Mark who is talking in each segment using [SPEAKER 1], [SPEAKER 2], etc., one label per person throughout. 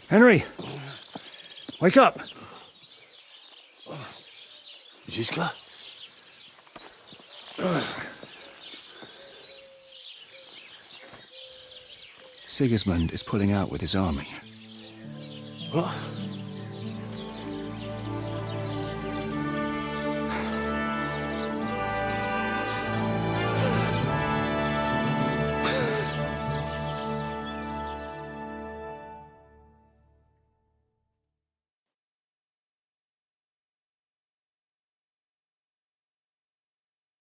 [SPEAKER 1] Henry! Wake up!
[SPEAKER 2] Ziska?
[SPEAKER 1] Sigismund is pulling out with his army.
[SPEAKER 2] What?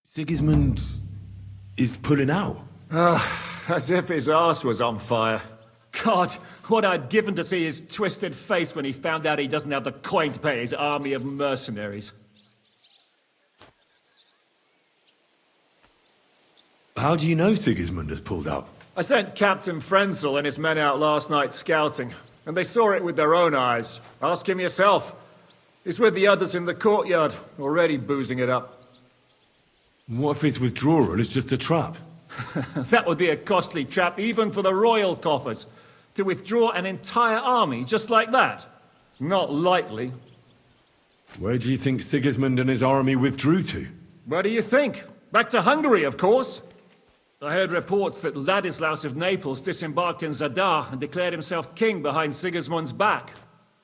[SPEAKER 2] Sigismund is pulling out.
[SPEAKER 3] As if his arse was on fire. God, what I'd given to see his twisted face when he found out he doesn't have the coin to pay his army of mercenaries.
[SPEAKER 2] How do you know Sigismund has pulled out?
[SPEAKER 3] I sent Captain Frenzel and his men out last night scouting, and they saw it with their own eyes. Ask him yourself. He's with the others in the courtyard, already boozing it up.
[SPEAKER 2] What if his withdrawal is just a trap?
[SPEAKER 3] That would be a costly trap even for the royal coffers. To withdraw an entire army just like that? Not likely.
[SPEAKER 2] Where do you think Sigismund and his army withdrew to?
[SPEAKER 3] Where do you think? Back to Hungary, of course. I heard reports that Ladislaus of Naples disembarked in Zadar and declared himself king behind Sigismund's back.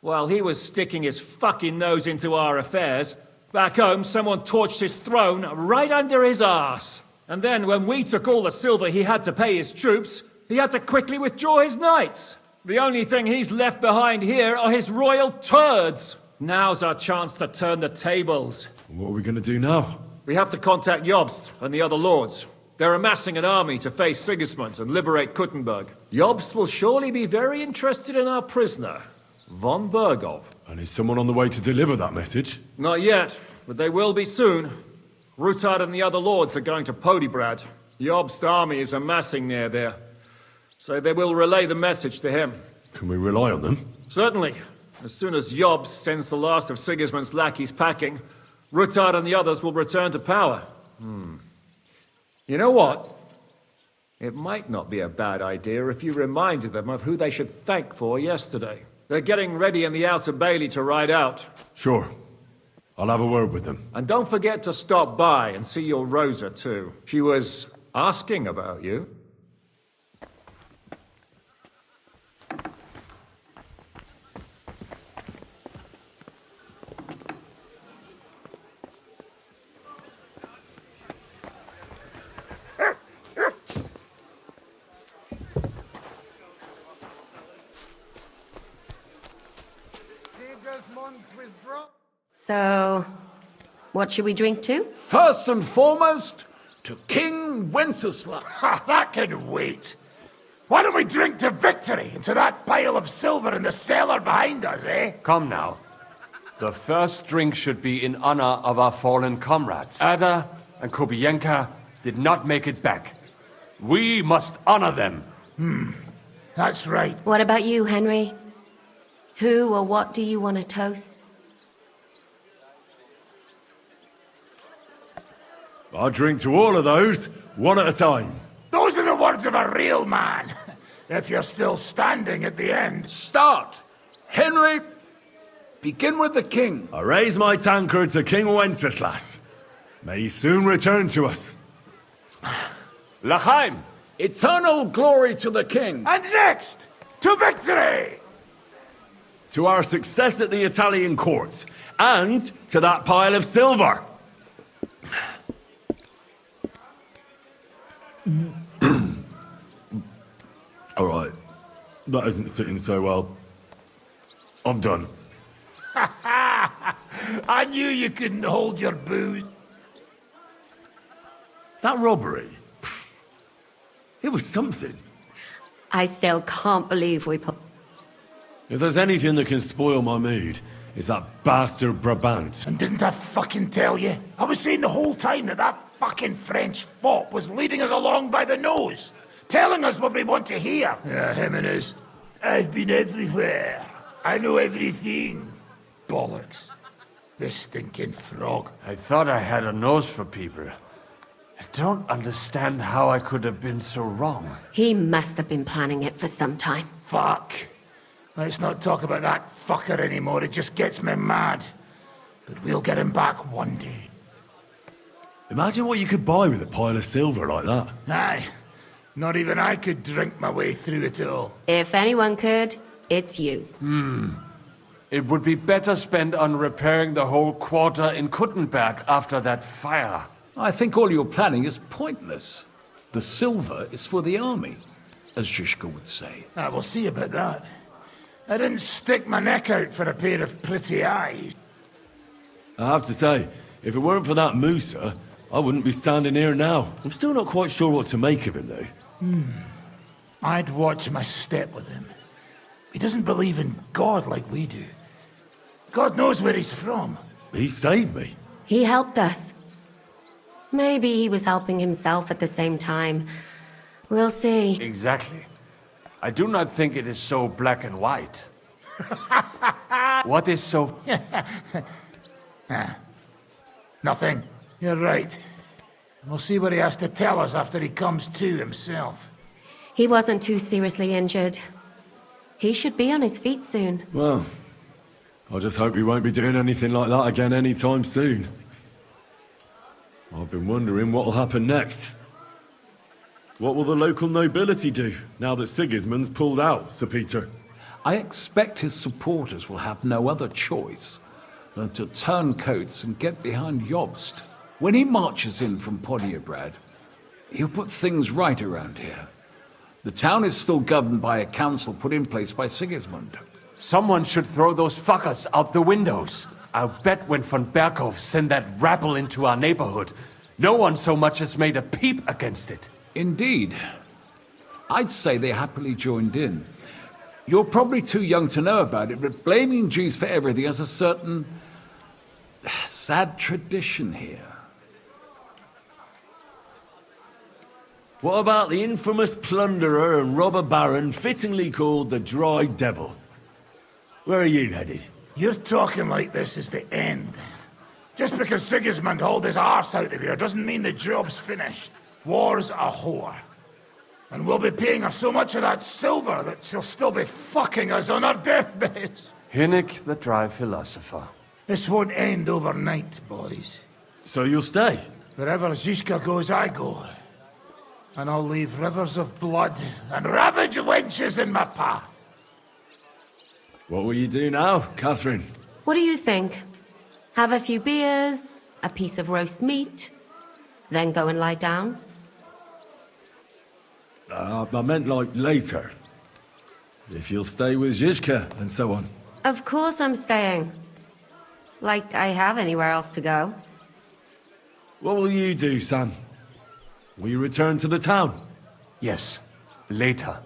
[SPEAKER 3] While he was sticking his fucking nose into our affairs, back home someone torched his throne right under his arse. And then when we took all the silver he had to pay his troops, he had to quickly withdraw his knights. The only thing he's left behind here are his royal turds. Now's our chance to turn the tables.
[SPEAKER 2] What are we going to do now?
[SPEAKER 3] We have to contact Jobst and the other lords. They're amassing an army to face Sigismund and liberate Kuttenberg. Jobst will surely be very interested in our prisoner, von Bergov.
[SPEAKER 2] And is someone on the way to deliver that message?
[SPEAKER 3] Not yet, but they will be soon. Rutard and the other lords are going to Podebrad. Jobst's army is amassing near there, so they will relay the message to him.
[SPEAKER 2] Can we rely on them?
[SPEAKER 3] Certainly. As soon as Jobst sends the last of Sigismund's lackeys packing, Rutard and the others will return to power. You know what? It might not be a bad idea if you reminded them of who they should thank for yesterday. They're getting ready in the Outer Bailey to ride out.
[SPEAKER 2] Sure. I'll have a word with them.
[SPEAKER 3] And don't forget to stop by and see your Rosa, too. She was asking about you.
[SPEAKER 4] So, what should we drink to?
[SPEAKER 5] First and foremost, to King Wenceslas.
[SPEAKER 6] That can wait. Why don't we drink to victory and to that pile of silver in the cellar behind us, eh?
[SPEAKER 7] Come now. The first drink should be in honor of our fallen comrades. Ada and Kobienka did not make it back. We must honor them.
[SPEAKER 6] That's right.
[SPEAKER 4] What about you, Henry? Who or what do you want to toast?
[SPEAKER 2] I'll drink to all of those, one at a time.
[SPEAKER 6] Those are the words of a real man. If you're still standing at the end.
[SPEAKER 5] Start. Henry, begin with the king.
[SPEAKER 2] I raise my tankard to King Wenceslas. May he soon return to us.
[SPEAKER 7] L'chaim!
[SPEAKER 5] Eternal glory to the king.
[SPEAKER 6] And next, to victory!
[SPEAKER 2] To our success at the Italian court, and to that pile of silver. All right, that isn't sitting so well. I'm done.
[SPEAKER 6] I knew you couldn't hold your booze.
[SPEAKER 2] That robbery, it was something.
[SPEAKER 4] I still can't believe we put...
[SPEAKER 2] If there's anything that can spoil my mood, it's that bastard Brabant.
[SPEAKER 6] And didn't I fucking tell you? I was saying the whole time that fucking French fop was leading us along by the nose, telling us what we want to hear. Yeah, him and his. I've been everywhere. I know everything. Bollocks. This stinking frog.
[SPEAKER 7] I thought I had a nose for people. I don't understand how I could have been so wrong.
[SPEAKER 4] He must have been planning it for some time.
[SPEAKER 6] Fuck. Let's not talk about that fucker anymore. It just gets me mad. But we'll get him back one day.
[SPEAKER 2] Imagine what you could buy with a pile of silver like that.
[SPEAKER 6] Aye. Not even I could drink my way through it all.
[SPEAKER 4] If anyone could, it's you.
[SPEAKER 7] It would be better spent on repairing the whole quarter in Kuttenberg after that fire.
[SPEAKER 5] I think all your planning is pointless. The silver is for the army, as Zizka would say.
[SPEAKER 6] We'll see about that. I didn't stick my neck out for a pair of pretty eyes.
[SPEAKER 2] I have to say, if it weren't for that Musa, I wouldn't be standing here now. I'm still not quite sure what to make of him, though.
[SPEAKER 6] I'd watch my step with him. He doesn't believe in God like we do. God knows where he's from.
[SPEAKER 2] He saved me.
[SPEAKER 4] He helped us. Maybe he was helping himself at the same time. We'll see.
[SPEAKER 7] Exactly. I do not think it is so black and white. What is so...
[SPEAKER 6] Nothing. You're right. We'll see what he has to tell us after he comes to himself.
[SPEAKER 4] He wasn't too seriously injured. He should be on his feet soon.
[SPEAKER 2] Well, I just hope he won't be doing anything like that again anytime soon. I've been wondering what will happen next. What will the local nobility do, now that Sigismund's pulled out, Sir Peter?
[SPEAKER 5] I expect his supporters will have no other choice than to turn coats and get behind Jobst. When he marches in from Podiebrad, he'll put things right around here. The town is still governed by a council put in place by Sigismund.
[SPEAKER 7] Someone should throw those fuckers out the windows. I'll bet when von Berghoff sent that rabble into our neighborhood, no one so much as made a peep against it.
[SPEAKER 5] Indeed. I'd say they happily joined in. You're probably too young to know about it, but blaming Jews for everything has a certain sad tradition here.
[SPEAKER 2] What about the infamous plunderer and robber baron fittingly called the Dry Devil? Where are you headed?
[SPEAKER 6] You're talking like this is the end. Just because Sigismund hauled his arse out of here doesn't mean the job's finished. War's a whore. And we'll be paying her so much of that silver that she'll still be fucking us on our deathbeds.
[SPEAKER 7] Hinnik, the dry philosopher.
[SPEAKER 6] This won't end overnight, boys.
[SPEAKER 2] So you'll stay?
[SPEAKER 6] Wherever Zizka goes, I go. And I'll leave rivers of blood and ravaged wenches in my path.
[SPEAKER 2] What will you do now, Catherine?
[SPEAKER 4] What do you think? Have a few beers, a piece of roast meat, then go and lie down?
[SPEAKER 2] I meant like later. If you'll stay with Zizka and so on.
[SPEAKER 4] Of course I'm staying. Like I have anywhere else to go.
[SPEAKER 2] What will you do, Sam? Will you return to the town?
[SPEAKER 7] Yes, later.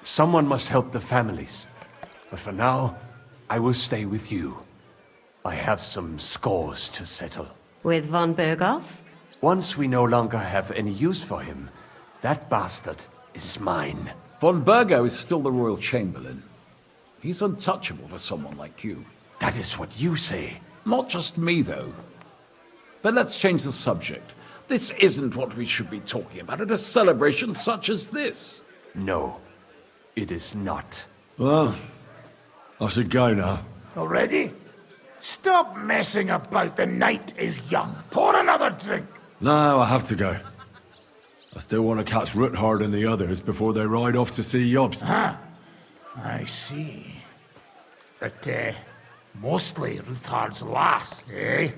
[SPEAKER 7] Someone must help the families. But for now, I will stay with you. I have some scores to settle.
[SPEAKER 4] With von Berghoff?
[SPEAKER 7] Once we no longer have any use for him, that bastard is mine.
[SPEAKER 5] Von Bergo is still the royal chamberlain. He's untouchable for someone like you.
[SPEAKER 7] That is what you say.
[SPEAKER 5] Not just me, though. But let's change the subject. This isn't what we should be talking about at a celebration such as this.
[SPEAKER 7] No, it is not.
[SPEAKER 2] Well, I should go now.
[SPEAKER 6] Already? Stop messing about. The night is young. Pour another drink.
[SPEAKER 2] No, I have to go. I still want to catch Ruthard and the others before they ride off to see Jobst.
[SPEAKER 6] Ah, I see. But, mostly Ruthard's lass, eh?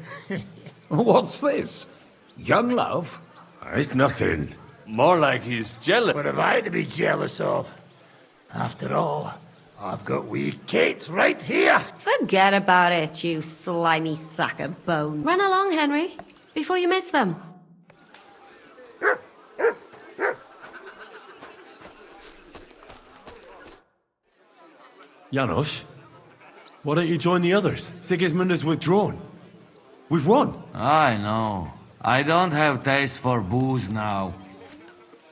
[SPEAKER 5] What's this? Young love?
[SPEAKER 2] It's nothing.
[SPEAKER 7] More like he's jealous.
[SPEAKER 6] What have I to be jealous of? After all, I've got wee Kate right here.
[SPEAKER 4] Forget about it, you slimy sack of bone. Run along, Henry, before you miss them.
[SPEAKER 2] Janos, why don't you join the others? Sigismund has withdrawn. We've won.
[SPEAKER 8] I know. I don't have taste for booze now.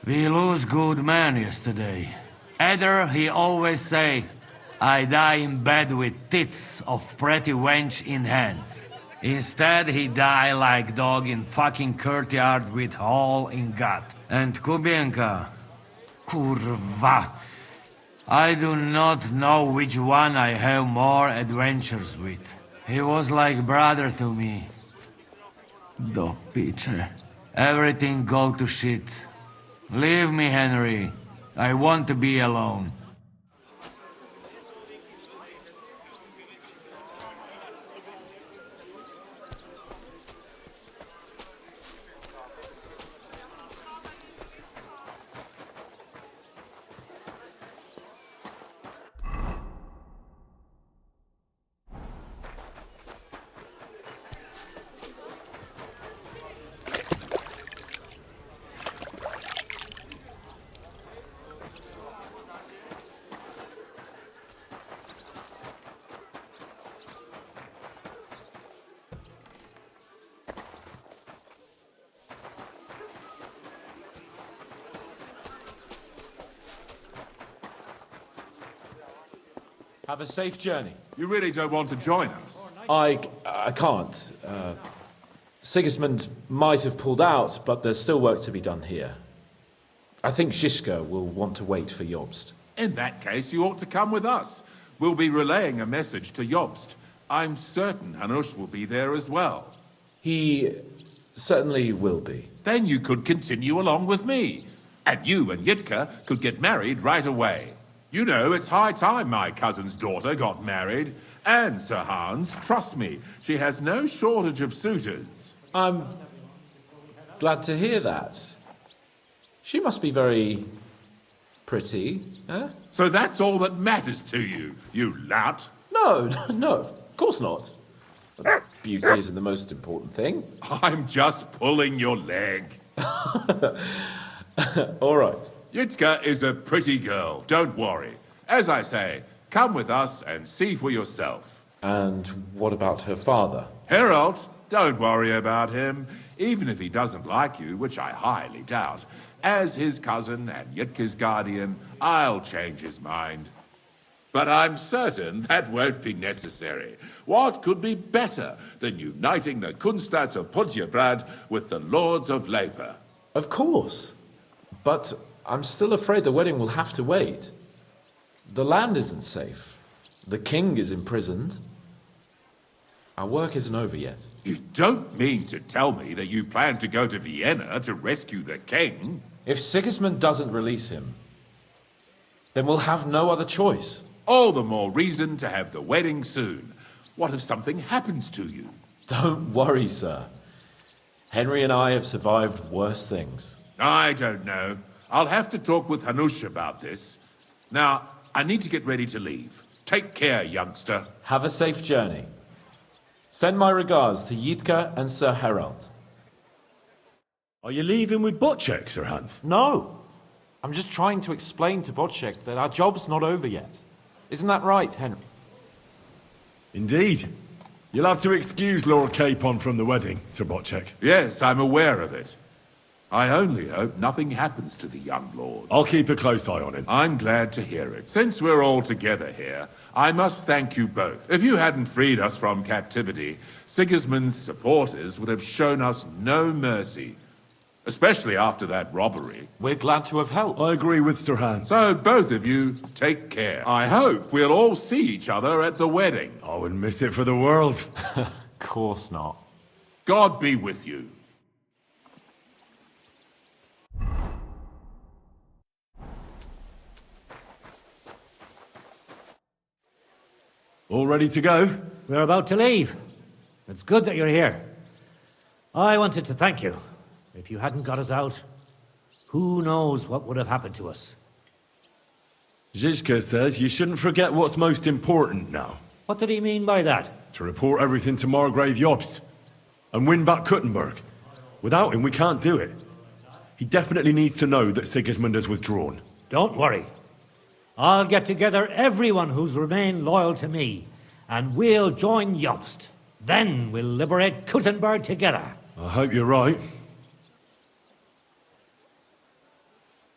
[SPEAKER 8] We lose good man yesterday. Eder, he always say, I die in bed with tits of pretty wench in hands. Instead, he die like dog in fucking courtyard with hole in gut. And Kubienka, kurwa, I do not know which one I have more adventures with. He was like brother to me.
[SPEAKER 1] Do Peter.
[SPEAKER 8] Everything go to shit. Leave me, Henry. I want to be alone.
[SPEAKER 9] Have a safe journey.
[SPEAKER 10] You really don't want to join us?
[SPEAKER 9] I can't. Sigismund might have pulled out, but there's still work to be done here. I think Žižka will want to wait for Jobst.
[SPEAKER 10] In that case, you ought to come with us. We'll be relaying a message to Jobst. I'm certain Hanush will be there as well.
[SPEAKER 9] He certainly will be.
[SPEAKER 10] Then you could continue along with me. And you and Yitka could get married right away. You know, it's high time my cousin's daughter got married. And, Sir Hans, trust me, she has no shortage of suitors.
[SPEAKER 9] I'm glad to hear that. She must be very pretty, eh?
[SPEAKER 10] So that's all that matters to you, you lout?
[SPEAKER 9] No, no, of course not. Beauty isn't the most important thing.
[SPEAKER 10] I'm just pulling your leg.
[SPEAKER 9] All right.
[SPEAKER 10] Yitka is a pretty girl, don't worry. As I say, come with us and see for yourself.
[SPEAKER 9] And what about her father?
[SPEAKER 10] Harold, don't worry about him. Even if he doesn't like you, which I highly doubt, as his cousin and Yitka's guardian, I'll change his mind. But I'm certain that won't be necessary. What could be better than uniting the Kunstats of Podjebrad with the Lords of Labor?
[SPEAKER 9] Of course. But I'm still afraid the wedding will have to wait. The land isn't safe. The king is imprisoned. Our work isn't over yet.
[SPEAKER 10] You don't mean to tell me that you plan to go to Vienna to rescue the king?
[SPEAKER 9] If Sigismund doesn't release him, then we'll have no other choice.
[SPEAKER 10] All the more reason to have the wedding soon. What if something happens to you?
[SPEAKER 9] Don't worry, sir. Henry and I have survived worse things.
[SPEAKER 10] I don't know. I'll have to talk with Hanush about this. Now, I need to get ready to leave. Take care, youngster.
[SPEAKER 9] Have a safe journey. Send my regards to Yitka and Sir Harald.
[SPEAKER 2] Are you leaving with Bocek, Sir Hans?
[SPEAKER 11] No. I'm just trying to explain to Bocek that our job's not over yet. Isn't that right, Henry?
[SPEAKER 2] Indeed. You'll have to excuse Lord Capon from the wedding, Sir Bocek.
[SPEAKER 10] Yes, I'm aware of it. I only hope nothing happens to the young lord.
[SPEAKER 2] I'll keep a close eye on him.
[SPEAKER 10] I'm glad to hear it. Since we're all together here, I must thank you both. If you hadn't freed us from captivity, Sigismund's supporters would have shown us no mercy. Especially after that robbery.
[SPEAKER 11] We're glad to have helped.
[SPEAKER 2] I agree with Sir Hans.
[SPEAKER 10] So both of you, take care. I hope we'll all see each other at the wedding.
[SPEAKER 2] I wouldn't miss it for the world.
[SPEAKER 11] Of course not.
[SPEAKER 10] God be with you.
[SPEAKER 2] All ready to go?
[SPEAKER 12] We're about to leave. It's good that you're here. I wanted to thank you. If you hadn't got us out, who knows what would have happened to us.
[SPEAKER 2] Žižka says you shouldn't forget what's most important now.
[SPEAKER 12] What did he mean by that?
[SPEAKER 2] To report everything to Margrave Jobst and win back Kuttenberg. Without him, we can't do it. He definitely needs to know that Sigismund has withdrawn.
[SPEAKER 12] Don't worry. I'll get together everyone who's remained loyal to me, and we'll join Jobst. Then we'll liberate Kuttenberg together.
[SPEAKER 2] I hope you're right.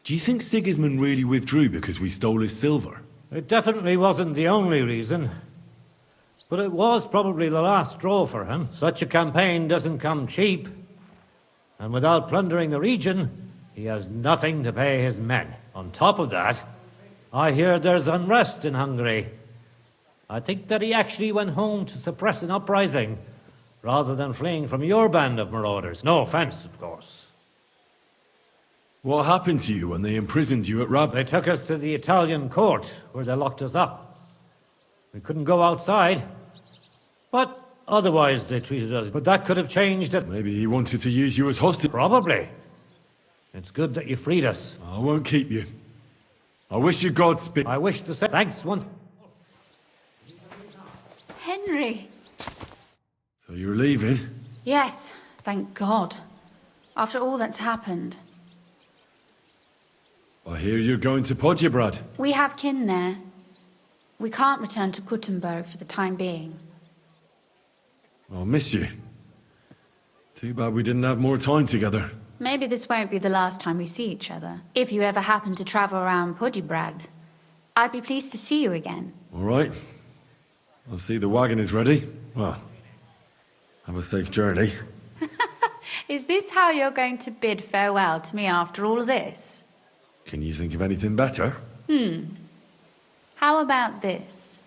[SPEAKER 2] Do you think Sigismund really withdrew because we stole his silver?
[SPEAKER 12] It definitely wasn't the only reason. But it was probably the last straw for him. Such a campaign doesn't come cheap. And without plundering the region, he has nothing to pay his men. On top of that, I hear there's unrest in Hungary. I think that he actually went home to suppress an uprising, rather than fleeing from your band of marauders. No offense, of course.
[SPEAKER 2] What happened to you when they imprisoned you at Rab?
[SPEAKER 12] They took us to the Italian court, where they locked us up. We couldn't go outside, but otherwise they treated us. But that could have changed it.
[SPEAKER 2] Maybe he wanted to use you as hostage.
[SPEAKER 12] Probably. It's good that you freed us.
[SPEAKER 2] I won't keep you. I wish you Godspeed.
[SPEAKER 12] I wish to say thanks once.
[SPEAKER 13] Henry!
[SPEAKER 2] So you're leaving?
[SPEAKER 13] Yes, thank God. After all that's happened.
[SPEAKER 2] I hear you're going to Podjebrad.
[SPEAKER 13] We have kin there. We can't return to Kuttenberg for the time being.
[SPEAKER 2] I'll miss you. Too bad we didn't have more time together.
[SPEAKER 13] Maybe this won't be the last time we see each other. If you ever happen to travel around Podjebrad, I'd be pleased to see you again.
[SPEAKER 2] All right. I'll see the wagon is ready. Well, have a safe journey.
[SPEAKER 13] Is this how you're going to bid farewell to me after all of this?
[SPEAKER 2] Can you think of anything better?
[SPEAKER 13] How about this?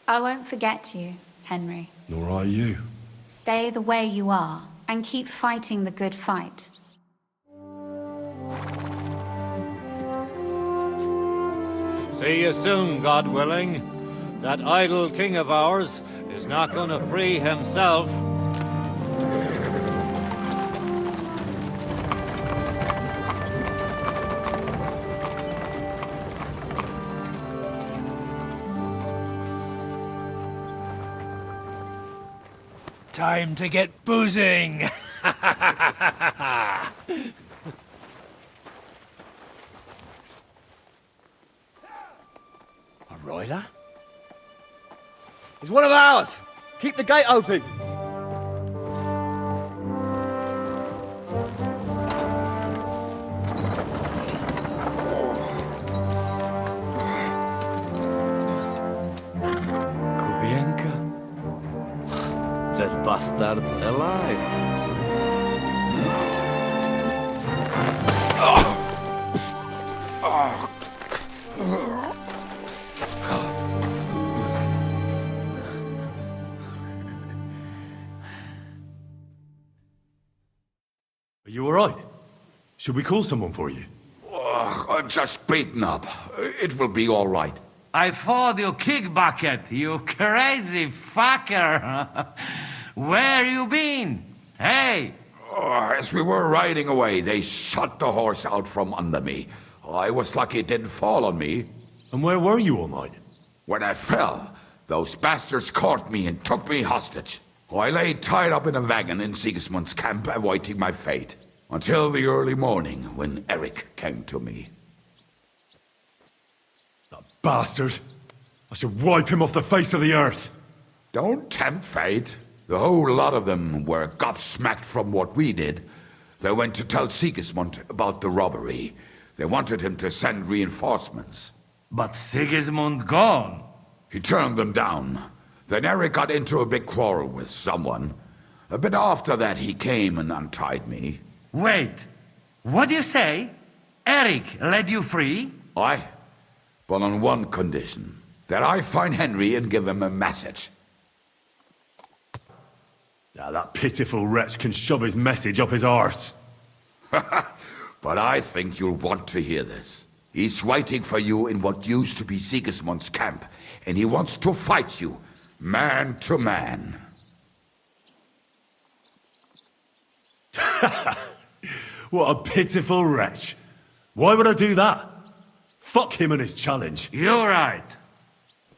[SPEAKER 13] I won't forget you, Henry.
[SPEAKER 2] Nor are you.
[SPEAKER 13] Stay the way you are, and keep fighting the good fight.
[SPEAKER 12] See you soon, God willing. That idle king of ours is not going to free himself.
[SPEAKER 14] Time to get boozing!
[SPEAKER 6] A rider?
[SPEAKER 15] He's one of ours! Keep the gate open!
[SPEAKER 16] That bastard's alive.
[SPEAKER 2] Are you all right? Should we call someone for you?
[SPEAKER 6] I'm just beaten up. It will be all right.
[SPEAKER 8] I thought you kick bucket, you crazy fucker. Where you been? Hey!
[SPEAKER 6] As we were riding away, they shot the horse out from under me. I was lucky it didn't fall on me.
[SPEAKER 2] And where were you all night?
[SPEAKER 6] When I fell, those bastards caught me and took me hostage. I lay tied up in a wagon in Sigismund's camp awaiting my fate. Until the early morning when Erik came to me.
[SPEAKER 2] Bastard! I should wipe him off the face of the earth!
[SPEAKER 6] Don't tempt fate. The whole lot of them were gobsmacked from what we did. They went to tell Sigismund about the robbery. They wanted him to send reinforcements.
[SPEAKER 8] But Sigismund gone.
[SPEAKER 6] He turned them down. Then Erik got into a big quarrel with someone. A bit after that, he came and untied me.
[SPEAKER 8] Wait, what do you say? Erik led you free?
[SPEAKER 6] Aye, but on one condition. That I find Henry and give him a message.
[SPEAKER 2] Now that pitiful wretch can shove his message up his arse.
[SPEAKER 6] But I think you'll want to hear this. He's waiting for you in what used to be Sigismund's camp, and he wants to fight you, man to man.
[SPEAKER 2] What a pitiful wretch. Why would I do that? Fuck him and his challenge.
[SPEAKER 8] You're right.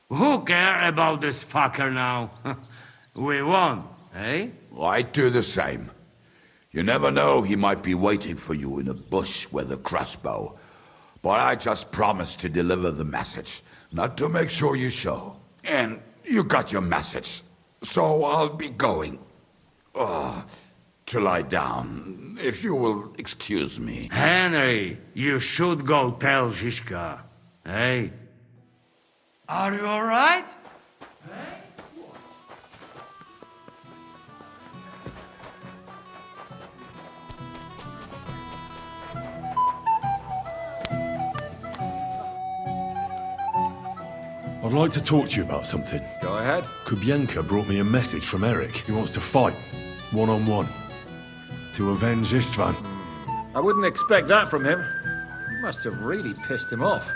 [SPEAKER 8] Who care about this fucker now? We won, eh?
[SPEAKER 6] I'd do the same. You never know, he might be waiting for you in a bush with a crossbow. But I just promised to deliver the message, not to make sure you show. And you got your message, so I'll be going. To lie down, if you will excuse me.
[SPEAKER 8] Henry, you should go tell Zizka, eh? Are you all right?
[SPEAKER 2] I'd like to talk to you about something.
[SPEAKER 3] Go ahead.
[SPEAKER 2] Kubienka brought me a message from Erik. He wants to fight, one-on-one, to avenge Istvan.
[SPEAKER 3] I wouldn't expect that from him. You must have really pissed him off.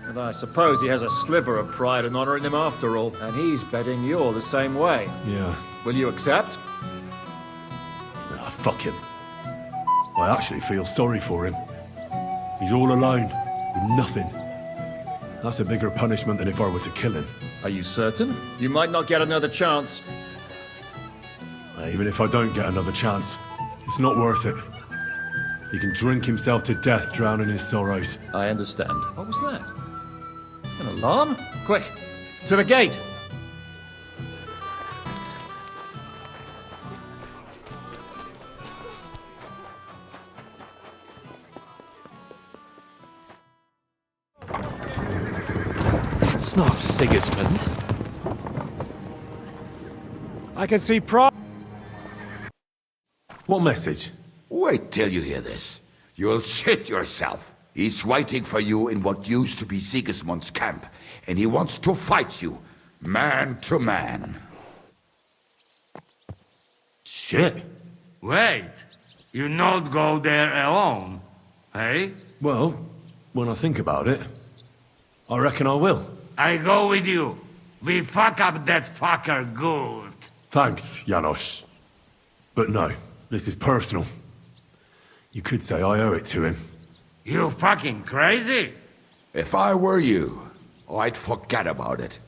[SPEAKER 3] And I suppose he has a sliver of pride and honor in him after all, and he's betting you're the same way.
[SPEAKER 2] Yeah.
[SPEAKER 3] Will you accept?
[SPEAKER 2] Ah, fuck him. I actually feel sorry for him. He's all alone, with nothing. That's a bigger punishment than if I were to kill him.
[SPEAKER 3] Are you certain? You might not get another chance.
[SPEAKER 2] Even if I don't get another chance, it's not worth it. He can drink himself to death, drowning his sorrows.
[SPEAKER 3] I understand. What was that? An alarm? Quick, to the gate!
[SPEAKER 11] That's not Sigismund.
[SPEAKER 3] I can see
[SPEAKER 2] What message?
[SPEAKER 6] Wait till you hear this. You'll shit yourself. He's waiting for you in what used to be Sigismund's camp, and he wants to fight you, man to man.
[SPEAKER 2] Shit.
[SPEAKER 8] Wait, you not go there alone, hey?
[SPEAKER 2] Well, when I think about it, I reckon I will.
[SPEAKER 8] I go with you. We fuck up that fucker good.
[SPEAKER 2] Thanks, Janos. But no, this is personal. You could say I owe it to him.
[SPEAKER 8] You fucking crazy?
[SPEAKER 6] If I were you, I'd forget about it.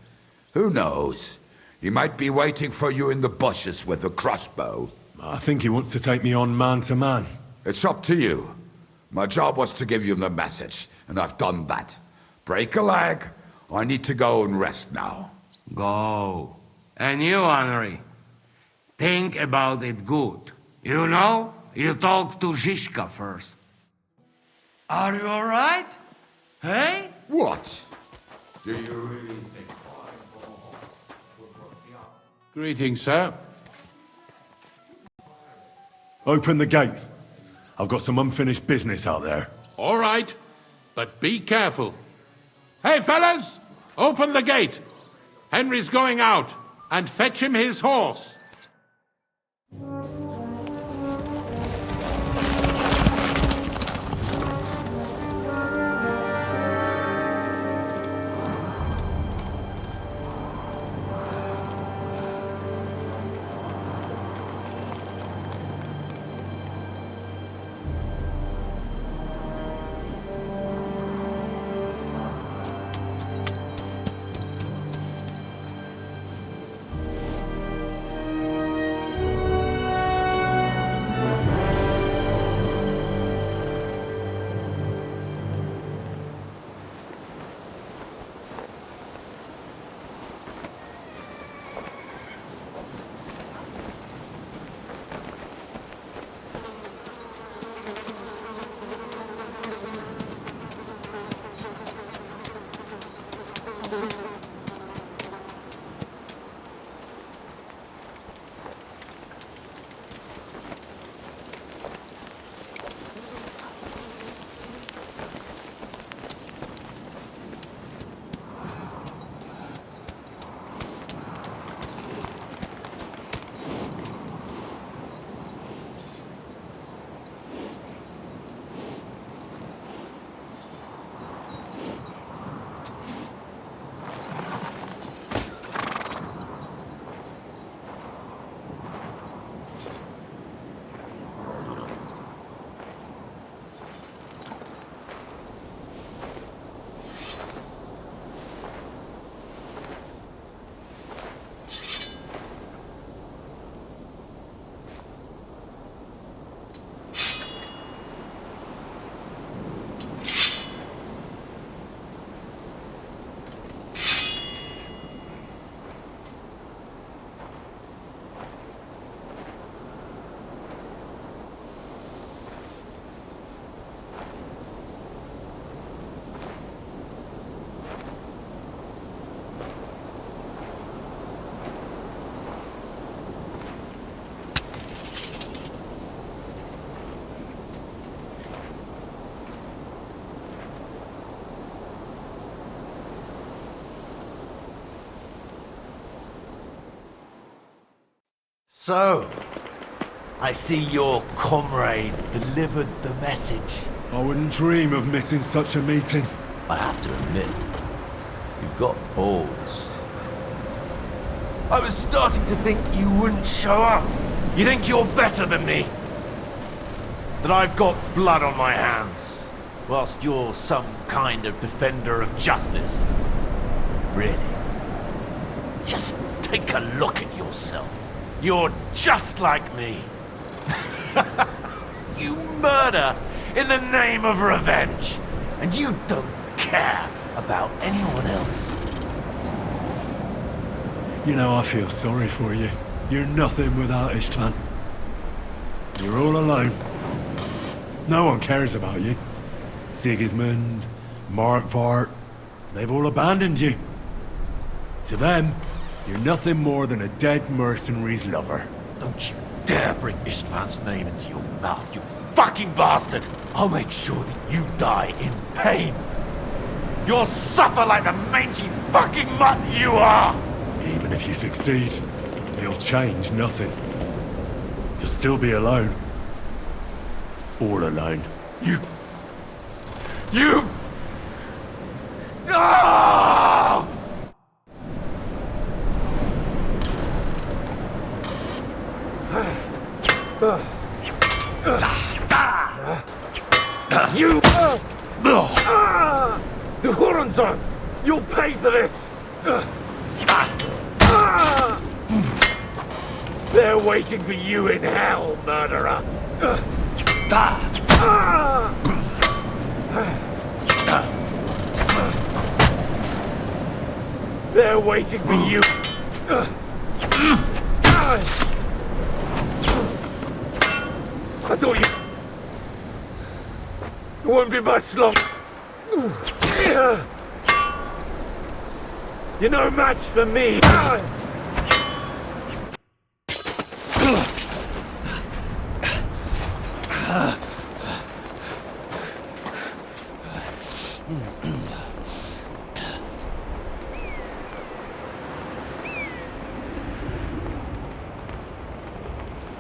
[SPEAKER 6] Who knows? He might be waiting for you in the bushes with a crossbow.
[SPEAKER 2] I think he wants to take me on man to man.
[SPEAKER 6] It's up to you. My job was to give you the message, and I've done that. Break a leg. I need to go and rest now.
[SPEAKER 8] Go. And you, Henry, think about it good. You know, you talk to Zizka first. Are you alright? Hey?
[SPEAKER 6] What?
[SPEAKER 10] Do you really think Greetings, sir.
[SPEAKER 2] Open the gate. I've got some unfinished business out there.
[SPEAKER 10] All right, but be careful. Hey, fellas! Open the gate! Henry's going out, and fetch him his horse.
[SPEAKER 6] So, I see your comrade delivered the message.
[SPEAKER 2] I wouldn't dream of missing such a meeting.
[SPEAKER 6] I have to admit, you've got balls. I was starting to think you wouldn't show up. You think you're better than me? That I've got blood on my hands, whilst you're some kind of defender of justice. Really? Just take a look at yourself. You're just like me. You murder in the name of revenge, and you don't care about anyone else.
[SPEAKER 2] You know, I feel sorry for you. You're nothing without Istvan. You're all alone. No one cares about you. Sigismund, Markvart, they've all abandoned you. To them, you're nothing more than a dead mercenary's lover.
[SPEAKER 6] Don't you dare bring Istvan's name into your mouth, you fucking bastard! I'll make sure that you die in pain. You'll suffer like the mangy fucking mutt you are!
[SPEAKER 2] Even if you succeed, you'll change nothing. You'll still be alone. All alone.
[SPEAKER 6] You... No! You... The Huronson! You'll pay for this! They're waiting for you in hell, murderer! They're waiting for you! I thought you... It won't be much longer. You're no match for me.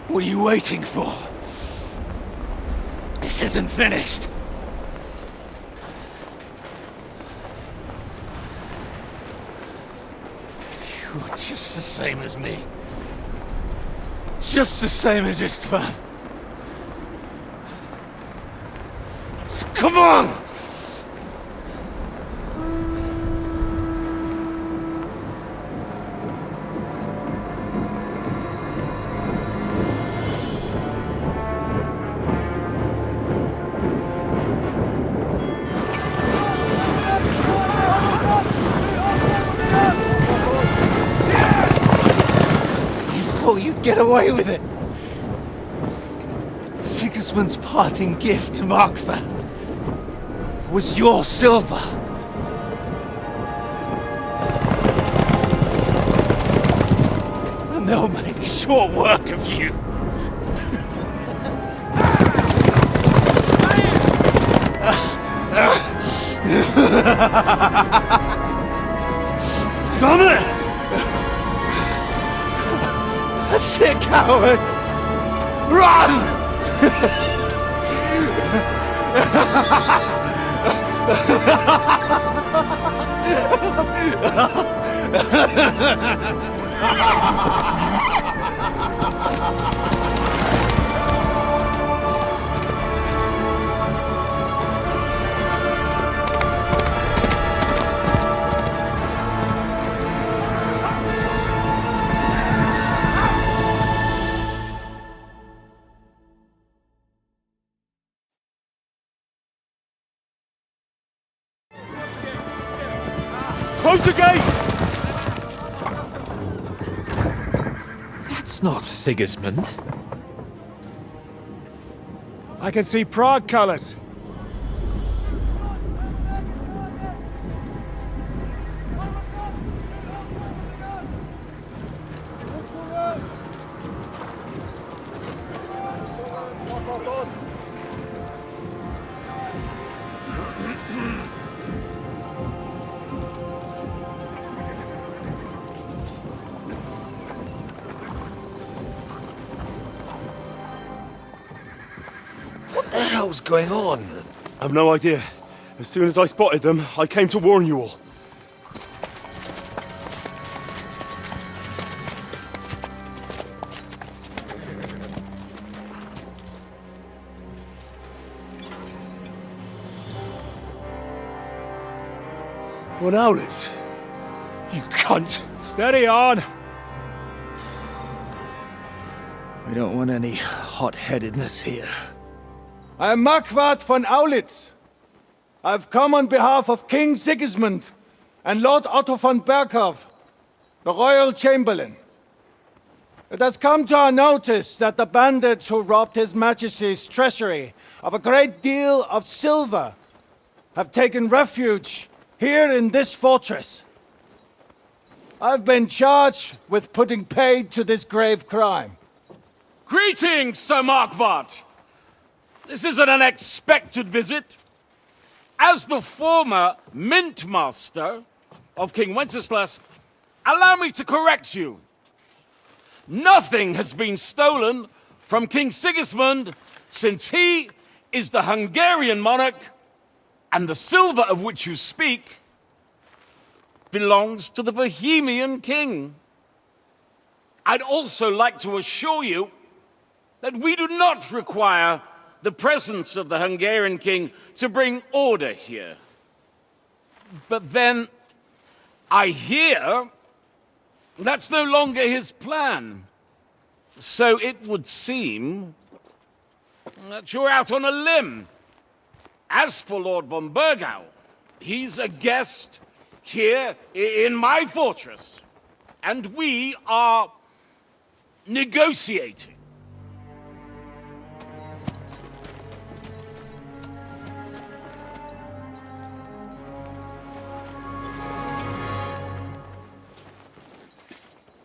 [SPEAKER 6] What are you waiting for? This isn't finished. You're just the same as me. Just the same as Istvan. So come on! Get away with it! Sigismund's parting gift to Markvart was your silver. And they'll make short work of you. Damn it! That's it, coward! Run! Close the gate!
[SPEAKER 11] That's not Sigismund.
[SPEAKER 3] I can see Prague colors.
[SPEAKER 15] the hell's going on?
[SPEAKER 17] I've no idea. As soon as I spotted them, I came to warn you all. What owlets? You cunt!
[SPEAKER 14] Steady on!
[SPEAKER 15] We don't want any hot-headedness here.
[SPEAKER 18] I am Marquardt von Aulitz. I've come on behalf of King Sigismund and Lord Otto von Berghoff, the Royal Chamberlain. It has come to our notice that the bandits who robbed His Majesty's treasury of a great deal of silver have taken refuge here in this fortress. I've been charged with putting paid to this grave crime.
[SPEAKER 19] Greetings, Sir Marquardt. This is an unexpected visit. As the former Mint Master of King Wenceslas, allow me to correct you. Nothing has been stolen from King Sigismund since he is the Hungarian monarch, and the silver of which you speak belongs to the Bohemian king. I'd also like to assure you that we do not require the presence of the Hungarian king to bring order here. But then, I hear that's no longer his plan. So it would seem that you're out on a limb. As for Lord von Bergau, he's a guest here in my fortress, and we are negotiating.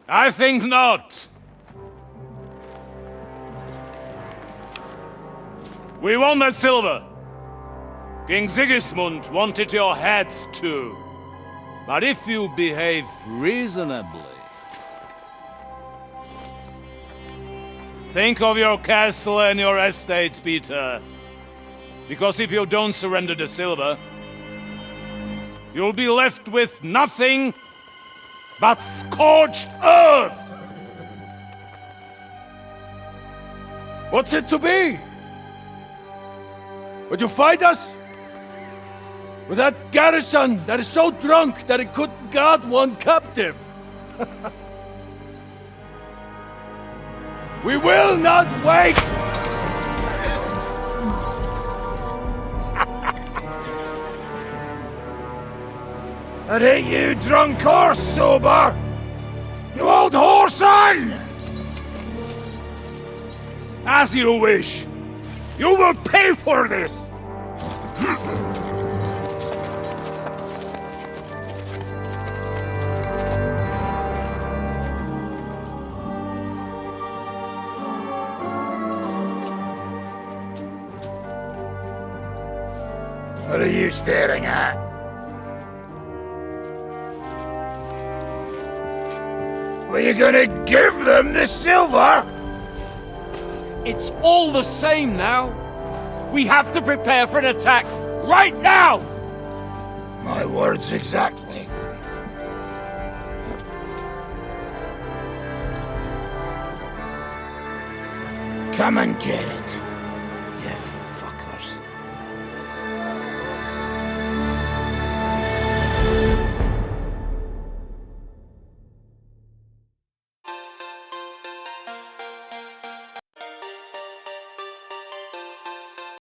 [SPEAKER 20] I think not. We want that silver. King Sigismund wanted your heads too. But if you behave reasonably... Think of your castle and your estates, Peter. Because if you don't surrender the silver, you'll be left with nothing but scorched earth!
[SPEAKER 18] What's it to be? Would you fight us? With that garrison that is so drunk that it couldn't guard one captive? We will not wait!
[SPEAKER 6] That ain't you drunk or sober, you old whoreson!
[SPEAKER 20] As you wish. You will pay for this!
[SPEAKER 6] What are you staring at? Were you gonna give them the silver?
[SPEAKER 19] It's all the same now. We have to prepare for an attack right now!
[SPEAKER 6] My words exactly. Come and get it.